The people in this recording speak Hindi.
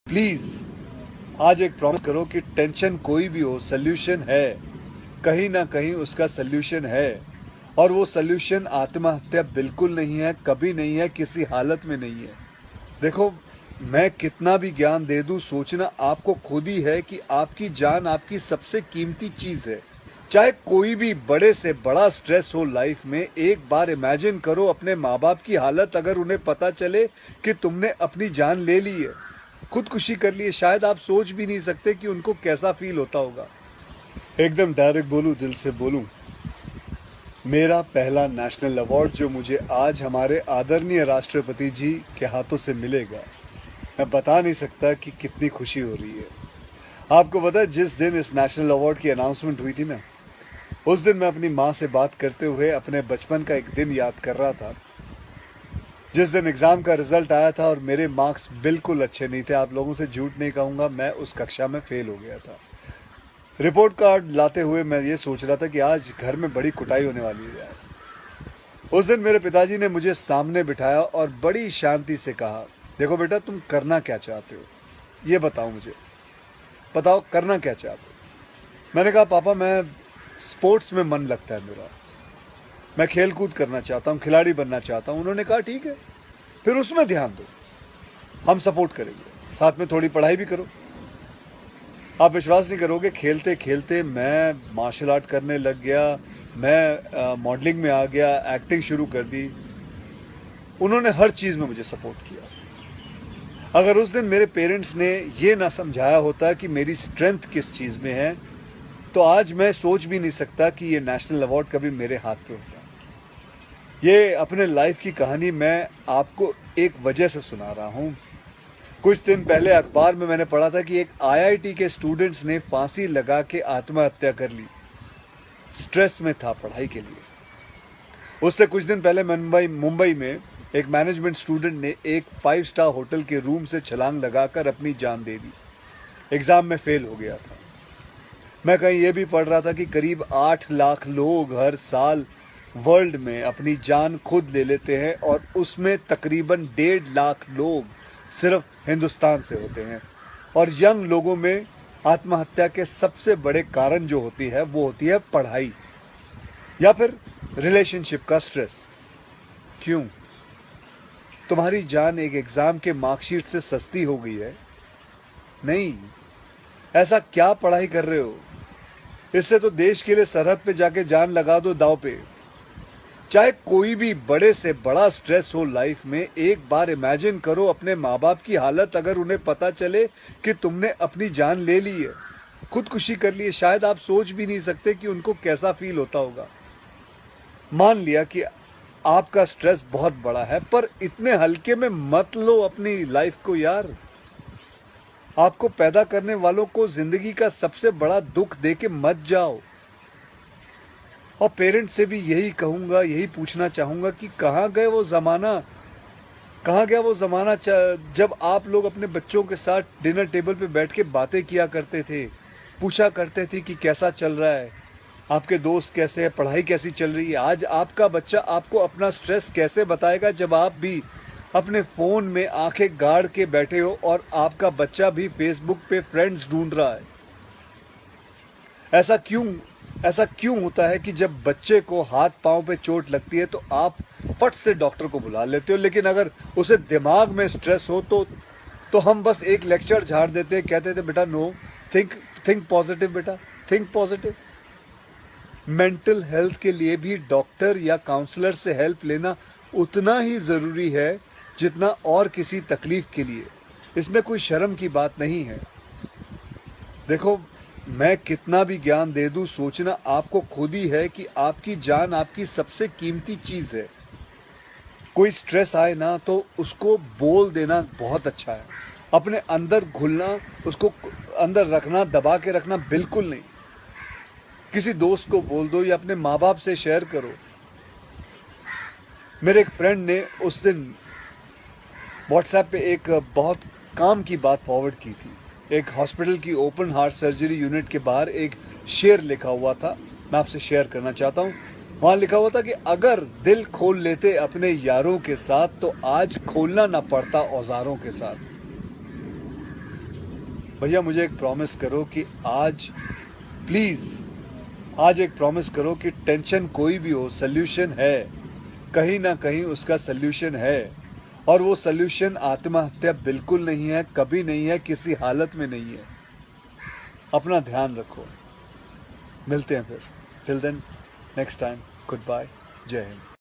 प्लीज आज एक प्रॉमिस करो कि टेंशन कोई भी हो, सोल्यूशन है, कहीं ना कहीं उसका सोल्यूशन है। और वो सोल्यूशन आत्महत्या बिल्कुल नहीं है, कभी नहीं है, किसी हालत में नहीं है। देखो, मैं कितना भी ज्ञान दे दूं, सोचना आपको खुद ही है कि आपकी जान आपकी सबसे कीमती चीज है। चाहे कोई भी बड़े से बड़ा स्ट्रेस हो लाइफ में, एक बार इमेजिन करो अपने माँ बाप की हालत अगर उन्हें पता चले कि तुमने अपनी जान ले ली है, खुदकुशी कर ली है। शायद आप सोच भी नहीं सकते कि उनको कैसा फील होता होगा। एकदम डायरेक्ट बोलूं, दिल से बोलूं, मेरा पहला नेशनल अवार्ड जो मुझे आज हमारे आदरणीय राष्ट्रपति जी के हाथों से मिलेगा, मैं बता नहीं सकता कि कितनी खुशी हो रही है। आपको पता है, जिस दिन इस नेशनल अवार्ड की अनाउंसमेंट हुई थी ना, उस दिन मैं अपनी माँ से बात करते हुए अपने बचपन का एक दिन याद कर रहा था, जिस दिन एग्ज़ाम का रिजल्ट आया था और मेरे मार्क्स बिल्कुल अच्छे नहीं थे। आप लोगों से झूठ नहीं कहूँगा, मैं उस कक्षा में फेल हो गया था। रिपोर्ट कार्ड लाते हुए मैं ये सोच रहा था कि आज घर में बड़ी कुटाई होने वाली है यार। उस दिन मेरे पिताजी ने मुझे सामने बिठाया और बड़ी शांति से कहा, देखो बेटा, तुम करना क्या चाहते हो, ये बताओ मुझे, बताओ करना क्या चाहते हो। मैंने कहा, पापा मैं स्पोर्ट्स में मन लगता है मेरा, मैं खेल कूद करना चाहता हूँ, खिलाड़ी बनना चाहता हूँ। उन्होंने कहा, ठीक है, फिर उसमें ध्यान दो, हम सपोर्ट करेंगे, साथ में थोड़ी पढ़ाई भी करो। आप विश्वास नहीं करोगे, खेलते खेलते मैं मार्शल आर्ट करने लग गया, मैं मॉडलिंग में आ गया, एक्टिंग शुरू कर दी। उन्होंने हर चीज़ में मुझे सपोर्ट किया। अगर उस दिन मेरे पेरेंट्स ने ये ना समझाया होता कि मेरी स्ट्रेंथ किस चीज़ में है, तो आज मैं सोच भी नहीं सकता कि ये नेशनल अवार्ड कभी मेरे हाथ पे होता। ये अपने लाइफ की कहानी मैं आपको एक वजह से सुना रहा हूँ। कुछ दिन पहले अखबार में मैंने पढ़ा था कि एक आईआईटी के स्टूडेंट्स ने फांसी लगा के आत्महत्या कर ली, स्ट्रेस में था पढ़ाई के लिए। उससे कुछ दिन पहले मुंबई में एक मैनेजमेंट स्टूडेंट ने एक 5 स्टार होटल के रूम से छलांग लगाकर अपनी जान दे दी, एग्जाम में फेल हो गया था। मैं कहीं ये भी पढ़ रहा था कि करीब 8 लाख लोग हर साल वर्ल्ड में अपनी जान खुद ले लेते हैं और उसमें तकरीबन 1.5 लाख लोग सिर्फ हिंदुस्तान से होते हैं। और यंग लोगों में आत्महत्या के सबसे बड़े कारण जो होती है वो होती है पढ़ाई या फिर रिलेशनशिप का स्ट्रेस। क्यों? तुम्हारी जान एक एग्जाम के मार्कशीट से सस्ती हो गई है? नहीं। ऐसा क्या पढ़ाई कर रहे हो? इससे तो देश के लिए सरहद पे जाके जान लगा दो दांव पे। चाहे कोई भी बड़े से बड़ा स्ट्रेस हो लाइफ में, एक बार इमेजिन करो अपने माँ बाप की हालत अगर उन्हें पता चले कि तुमने अपनी जान ले ली है, खुदकुशी कर ली है। शायद आप सोच भी नहीं सकते कि उनको कैसा फील होता होगा। मान लिया कि आपका स्ट्रेस बहुत बड़ा है, पर इतने हल्के में मत लो अपनी लाइफ को यार। आपको पैदा करने वालों को जिंदगी का सबसे बड़ा दुख दे के मत जाओ। और पेरेंट्स से भी यही कहूंगा, यही पूछना चाहूंगा कि कहाँ गए वो ज़माना, कहाँ गया वो ज़माना जब आप लोग अपने बच्चों के साथ डिनर टेबल पे बैठ के बातें किया करते थे, पूछा करते थे कि कैसा चल रहा है, आपके दोस्त कैसे हैं, पढ़ाई कैसी चल रही है। आज आपका बच्चा आपको अपना स्ट्रेस कैसे बताएगा जब आप भी अपने फ़ोन में आंखें गाड़ के बैठे हो और आपका बच्चा भी फेसबुक पे फ्रेंड्स ढूंढ रहा है। ऐसा क्यों होता है कि जब बच्चे को हाथ पांव पे चोट लगती है तो आप फट से डॉक्टर को बुला लेते हो, लेकिन अगर उसे दिमाग में स्ट्रेस हो तो हम बस एक लेक्चर झाड़ देते हैं, कहते थे बेटा नो, थिंक पॉजिटिव बेटा, थिंक पॉजिटिव। मेंटल हेल्थ के लिए भी डॉक्टर या काउंसलर से हेल्प लेना उतना ही ज़रूरी है जितना और किसी तकलीफ के लिए। इसमें कोई शर्म की बात नहीं है। देखो, मैं कितना भी ज्ञान दे दूं, सोचना आपको खुद ही है कि आपकी जान आपकी सबसे कीमती चीज़ है। कोई स्ट्रेस आए ना तो उसको बोल देना बहुत अच्छा है। अपने अंदर घुलना, उसको अंदर रखना, दबा के रखना बिल्कुल नहीं। किसी दोस्त को बोल दो या अपने माँ बाप से शेयर करो। मेरे एक फ्रेंड ने उस दिन व्हाट्सएप पे एक बहुत काम की बात फॉरवर्ड की थी। एक हॉस्पिटल की ओपन हार्ट सर्जरी यूनिट के बाहर एक शेर लिखा हुआ था, मैं आपसे शेयर करना चाहता हूँ। वहाँ लिखा हुआ था कि अगर दिल खोल लेते अपने यारों के साथ तो आज खोलना ना पड़ता औजारों के साथ। भैया मुझे एक प्रॉमिस करो कि आज प्लीज़ आज एक प्रॉमिस करो कि टेंशन कोई भी हो सल्यूशन है, कहीं ना कहीं उसका सल्यूशन है और वो सल्यूशन आत्महत्या बिल्कुल नहीं है, कभी नहीं है, किसी हालत में नहीं है। अपना ध्यान रखो, मिलते हैं फिर। Till then next time, good bye, जय हिंद।